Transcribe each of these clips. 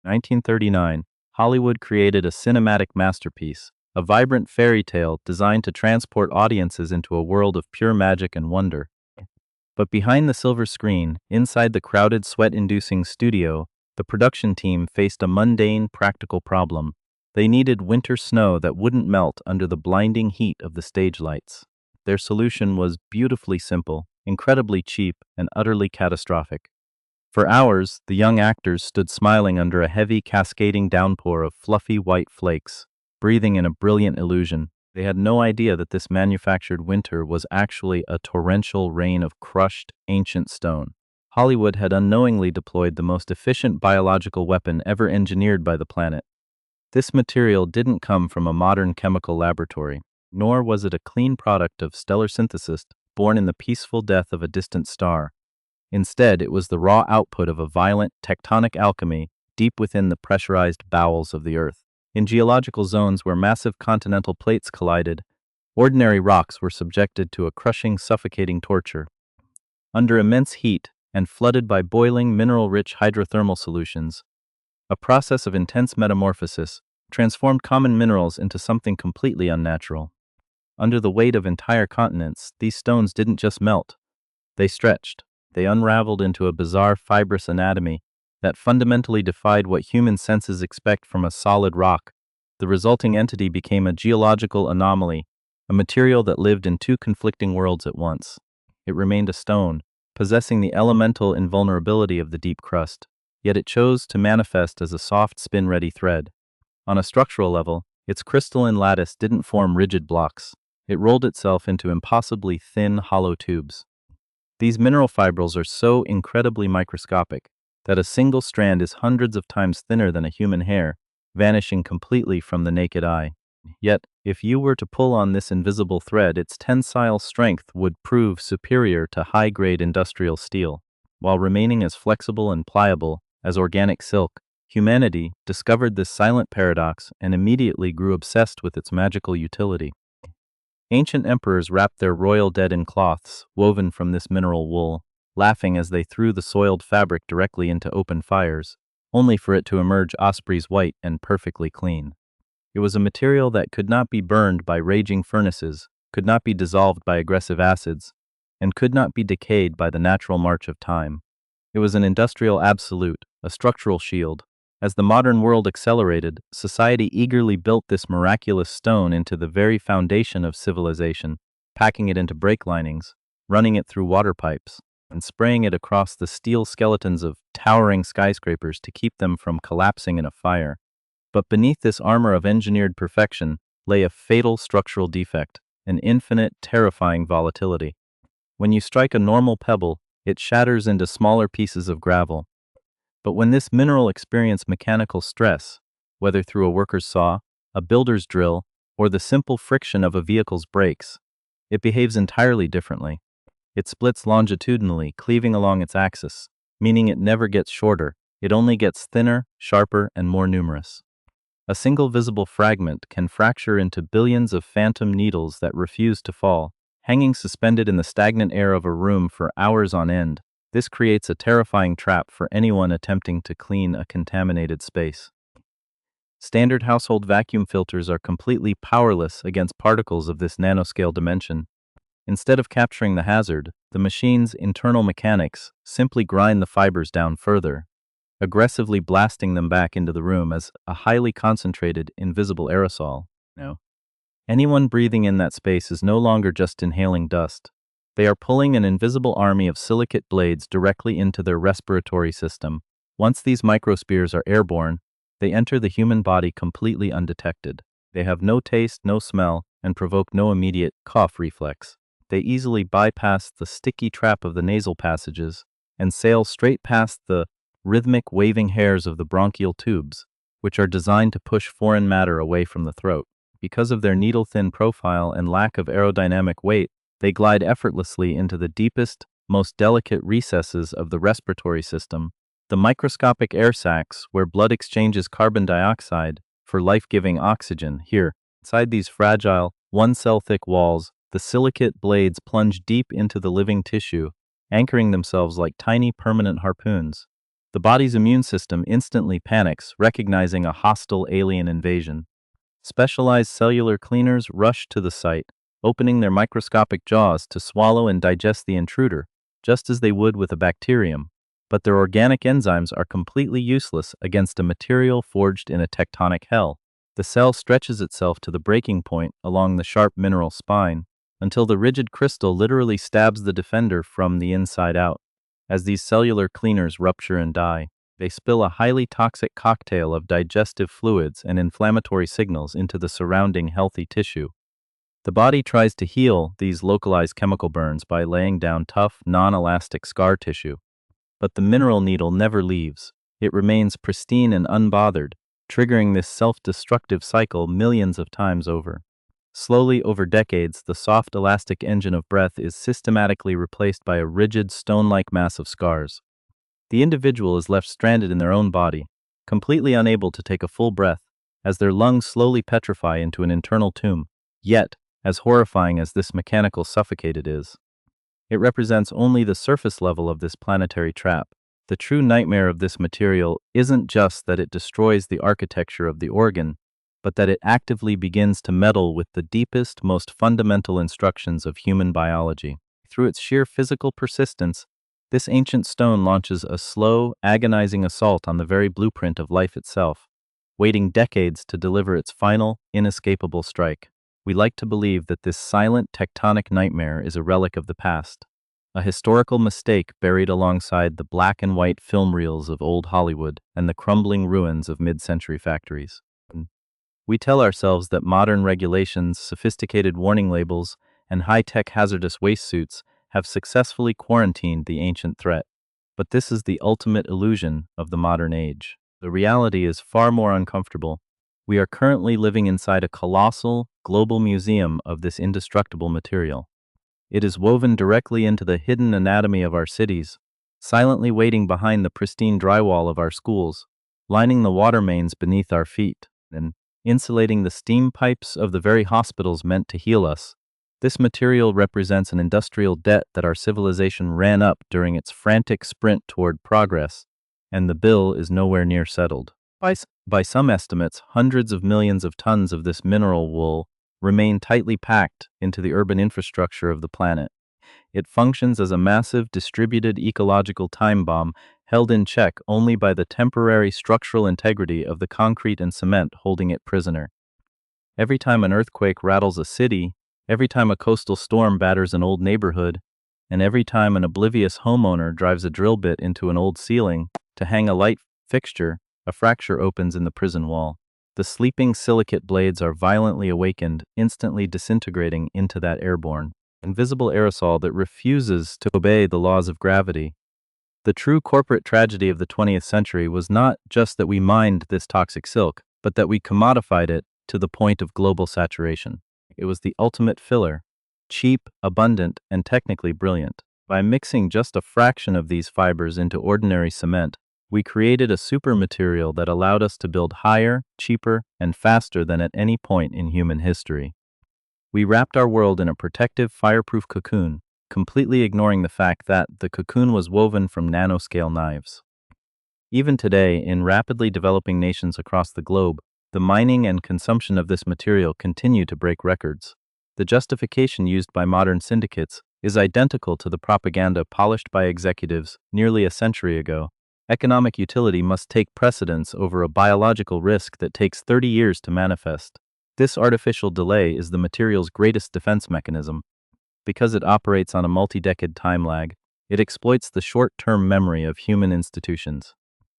1939, Hollywood created a cinematic masterpiece, a vibrant fairy tale designed to transport audiences into a world of pure magic and wonder. But behind the silver screen, inside the crowded, sweat-inducing studio, the production team faced a mundane, practical problem. They needed winter snow that wouldn't melt under the blinding heat of the stage lights. Their solution was beautifully simple, incredibly cheap, and utterly catastrophic. For hours, the young actors stood smiling under a heavy, cascading downpour of fluffy white flakes, breathing in a brilliant illusion. They had no idea that this manufactured winter was actually a torrential rain of crushed, ancient stone. Hollywood had unknowingly deployed the most efficient biological weapon ever engineered by the planet. This material didn't come from a modern chemical laboratory, nor was it a clean product of stellar synthesis born in the peaceful death of a distant star. Instead, it was the raw output of a violent, tectonic alchemy deep within the pressurized bowels of the Earth. In geological zones where massive continental plates collided, ordinary rocks were subjected to a crushing, suffocating torture. Under immense heat and flooded by boiling, mineral-rich hydrothermal solutions, a process of intense metamorphosis transformed common minerals into something completely unnatural. Under the weight of entire continents, these stones didn't just melt. They stretched. They unraveled into a bizarre fibrous anatomy that fundamentally defied what human senses expect from a solid rock. The resulting entity became a geological anomaly, a material that lived in two conflicting worlds at once. It remained a stone, possessing the elemental invulnerability of the deep crust, yet it chose to manifest as a soft, spin-ready thread. On a structural level, its crystalline lattice didn't form rigid blocks. It rolled itself into impossibly thin, hollow tubes. These mineral fibrils are so incredibly microscopic that a single strand is hundreds of times thinner than a human hair, vanishing completely from the naked eye. Yet, if you were to pull on this invisible thread, its tensile strength would prove superior to high-grade industrial steel. While remaining as flexible and pliable as organic silk, humanity discovered this silent paradox and immediately grew obsessed with its magical utility. Ancient emperors wrapped their royal dead in cloths woven from this mineral wool, laughing as they threw the soiled fabric directly into open fires, only for it to emerge osprey's white and perfectly clean. It was a material that could not be burned by raging furnaces, could not be dissolved by aggressive acids, and could not be decayed by the natural march of time. It was an industrial absolute, a structural shield. As the modern world accelerated, society eagerly built this miraculous stone into the very foundation of civilization, packing it into brake linings, running it through water pipes, and spraying it across the steel skeletons of towering skyscrapers to keep them from collapsing in a fire. But beneath this armor of engineered perfection lay a fatal structural defect, an infinite, terrifying volatility. When you strike a normal pebble, it shatters into smaller pieces of gravel. But when this mineral experienced mechanical stress, whether through a worker's saw, a builder's drill, or the simple friction of a vehicle's brakes, it behaves entirely differently. It splits longitudinally, cleaving along its axis, meaning it never gets shorter, it only gets thinner, sharper, and more numerous. A single visible fragment can fracture into billions of phantom needles that refuse to fall, hanging suspended in the stagnant air of a room for hours on end. This creates a terrifying trap for anyone attempting to clean a contaminated space. Standard household vacuum filters are completely powerless against particles of this nanoscale dimension. Instead of capturing the hazard, the machine's internal mechanics simply grind the fibers down further, aggressively blasting them back into the room as a highly concentrated, invisible aerosol. Anyone breathing in that space is no longer just inhaling dust. They are pulling an invisible army of silicate blades directly into their respiratory system. Once these microspheres are airborne, they enter the human body completely undetected. They have no taste, no smell, and provoke no immediate cough reflex. They easily bypass the sticky trap of the nasal passages and sail straight past the rhythmic waving hairs of the bronchial tubes, which are designed to push foreign matter away from the throat. Because of their needle-thin profile and lack of aerodynamic weight, they glide effortlessly into the deepest, most delicate recesses of the respiratory system, the microscopic air sacs where blood exchanges carbon dioxide for life-giving oxygen. Here, inside these fragile, one-cell-thick walls, the silicate blades plunge deep into the living tissue, anchoring themselves like tiny permanent harpoons. The body's immune system instantly panics, recognizing a hostile alien invasion. Specialized cellular cleaners rush to the site, opening their microscopic jaws to swallow and digest the intruder, just as they would with a bacterium. But their organic enzymes are completely useless against a material forged in a tectonic hell. The cell stretches itself to the breaking point along the sharp mineral spine, until the rigid crystal literally stabs the defender from the inside out. As these cellular cleaners rupture and die, they spill a highly toxic cocktail of digestive fluids and inflammatory signals into the surrounding healthy tissue. The body tries to heal these localized chemical burns by laying down tough, non-elastic scar tissue. But the mineral needle never leaves. It remains pristine and unbothered, triggering this self-destructive cycle millions of times over. Slowly, over decades, the soft, elastic engine of breath is systematically replaced by a rigid, stone-like mass of scars. The individual is left stranded in their own body, completely unable to take a full breath, as their lungs slowly petrify into an internal tomb. Yet, as horrifying as this mechanical suffocated is, it represents only the surface level of this planetary trap. The true nightmare of this material isn't just that it destroys the architecture of the organ, but that it actively begins to meddle with the deepest, most fundamental instructions of human biology. Through its sheer physical persistence, this ancient stone launches a slow, agonizing assault on the very blueprint of life itself, waiting decades to deliver its final, inescapable strike. We like to believe that this silent tectonic nightmare is a relic of the past, a historical mistake buried alongside the black and white film reels of old Hollywood and the crumbling ruins of mid-century factories. We tell ourselves that modern regulations, sophisticated warning labels, and high-tech hazardous waste suits have successfully quarantined the ancient threat. But this is the ultimate illusion of the modern age. The reality is far more uncomfortable. We are currently living inside a colossal, global museum of this indestructible material. It is woven directly into the hidden anatomy of our cities, silently waiting behind the pristine drywall of our schools, lining the water mains beneath our feet, and insulating the steam pipes of the very hospitals meant to heal us. This material represents an industrial debt that our civilization ran up during its frantic sprint toward progress, and the bill is nowhere near settled. By some estimates, hundreds of millions of tons of this mineral wool remain tightly packed into the urban infrastructure of the planet. It functions as a massive distributed ecological time bomb held in check only by the temporary structural integrity of the concrete and cement holding it prisoner. Every time an earthquake rattles a city, every time a coastal storm batters an old neighborhood, and every time an oblivious homeowner drives a drill bit into an old ceiling to hang a light fixture, a fracture opens in the prison wall. The sleeping silicate blades are violently awakened, instantly disintegrating into that airborne, invisible aerosol that refuses to obey the laws of gravity. The true corporate tragedy of the 20th century was not just that we mined this toxic silk, but that we commodified it to the point of global saturation. It was the ultimate filler, cheap, abundant, and technically brilliant. By mixing just a fraction of these fibers into ordinary cement, we created a supermaterial that allowed us to build higher, cheaper, and faster than at any point in human history. We wrapped our world in a protective, fireproof cocoon, completely ignoring the fact that the cocoon was woven from nanoscale knives. Even today, in rapidly developing nations across the globe, the mining and consumption of this material continue to break records. The justification used by modern syndicates is identical to the propaganda polished by executives nearly a century ago. Economic utility must take precedence over a biological risk that takes 30 years to manifest. This artificial delay is the material's greatest defense mechanism. Because it operates on a multi-decade time lag, it exploits the short-term memory of human institutions.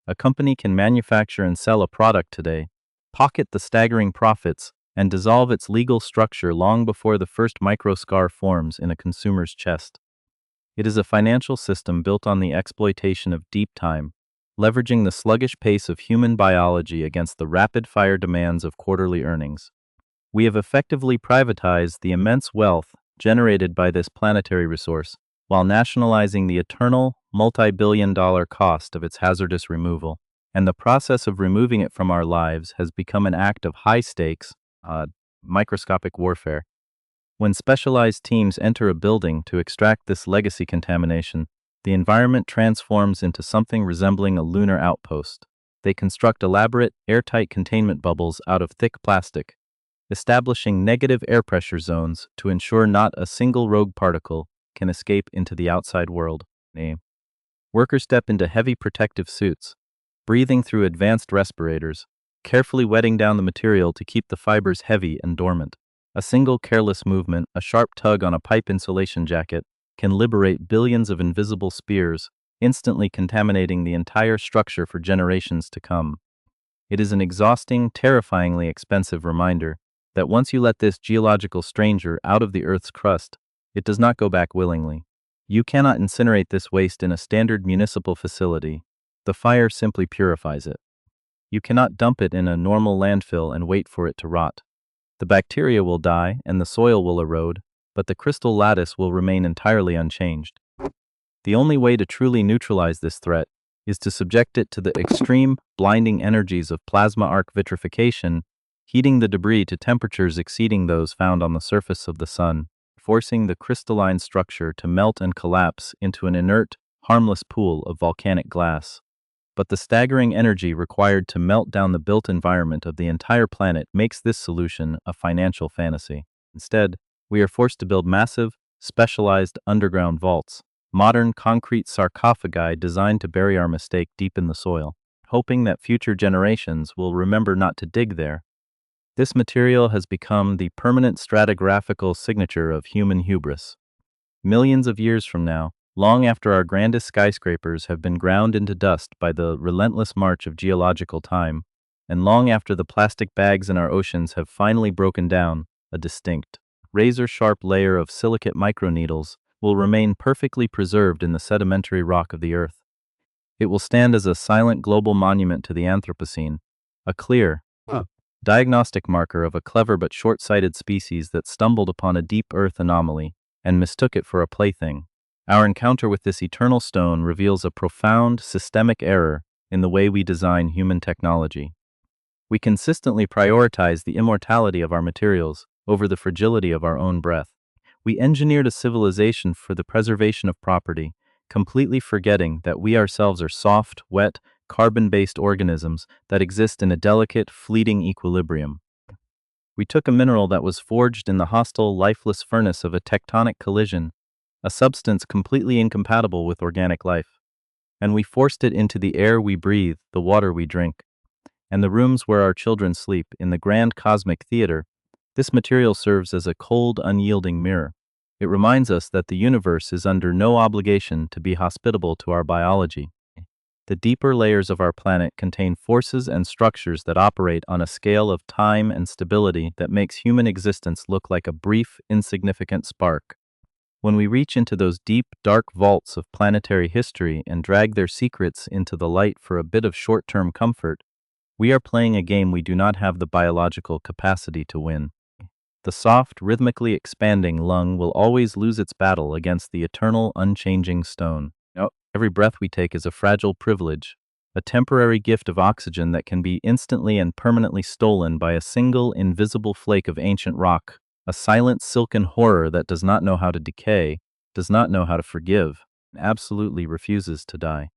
A company can manufacture and sell a product today, pocket the staggering profits, and dissolve its legal structure long before the first microscar forms in a consumer's chest. It is a financial system built on the exploitation of deep time, leveraging the sluggish pace of human biology against the rapid-fire demands of quarterly earnings. We have effectively privatized the immense wealth generated by this planetary resource, while nationalizing the eternal, multi-billion-dollar cost of its hazardous removal. And the process of removing it from our lives has become an act of high-stakes, microscopic warfare. When specialized teams enter a building to extract this legacy contamination, the environment transforms into something resembling a lunar outpost. They construct elaborate, airtight containment bubbles out of thick plastic, establishing negative air pressure zones to ensure not a single rogue particle can escape into the outside world. Workers step into heavy protective suits, breathing through advanced respirators, carefully wetting down the material to keep the fibers heavy and dormant. A single careless movement, a sharp tug on a pipe insulation jacket, can liberate billions of invisible spears, instantly contaminating the entire structure for generations to come. It is an exhausting, terrifyingly expensive reminder that once you let this geological stranger out of the Earth's crust, it does not go back willingly. You cannot incinerate this waste in a standard municipal facility. The fire simply purifies it. You cannot dump it in a normal landfill and wait for it to rot. The bacteria will die and the soil will erode, but the crystal lattice will remain entirely unchanged. The only way to truly neutralize this threat is to subject it to the extreme, blinding energies of plasma arc vitrification, heating the debris to temperatures exceeding those found on the surface of the sun, forcing the crystalline structure to melt and collapse into an inert, harmless pool of volcanic glass. But the staggering energy required to melt down the built environment of the entire planet makes this solution a financial fantasy. Instead, we are forced to build massive, specialized underground vaults, modern concrete sarcophagi designed to bury our mistake deep in the soil, hoping that future generations will remember not to dig there. This material has become the permanent stratigraphical signature of human hubris. Millions of years from now, long after our grandest skyscrapers have been ground into dust by the relentless march of geological time, and long after the plastic bags in our oceans have finally broken down, a distinct, razor-sharp layer of silicate microneedles will remain perfectly preserved in the sedimentary rock of the Earth. It will stand as a silent global monument to the Anthropocene, a clear, diagnostic marker of a clever but short-sighted species that stumbled upon a deep Earth anomaly and mistook it for a plaything. Our encounter with this eternal stone reveals a profound, systemic error in the way we design human technology. We consistently prioritize the immortality of our materials over the fragility of our own breath. We engineered a civilization for the preservation of property, completely forgetting that we ourselves are soft, wet, carbon-based organisms that exist in a delicate, fleeting equilibrium. We took a mineral that was forged in the hostile, lifeless furnace of a tectonic collision, a substance completely incompatible with organic life, and we forced it into the air we breathe, the water we drink, and the rooms where our children sleep. In the grand cosmic theater, this material serves as a cold, unyielding mirror. It reminds us that the universe is under no obligation to be hospitable to our biology. The deeper layers of our planet contain forces and structures that operate on a scale of time and stability that makes human existence look like a brief, insignificant spark. When we reach into those deep, dark vaults of planetary history and drag their secrets into the light for a bit of short-term comfort, we are playing a game we do not have the biological capacity to win. The soft, rhythmically expanding lung will always lose its battle against the eternal, unchanging stone. Every breath we take is a fragile privilege, a temporary gift of oxygen that can be instantly and permanently stolen by a single, invisible flake of ancient rock. A silent, silken horror that does not know how to decay, does not know how to forgive, and absolutely refuses to die.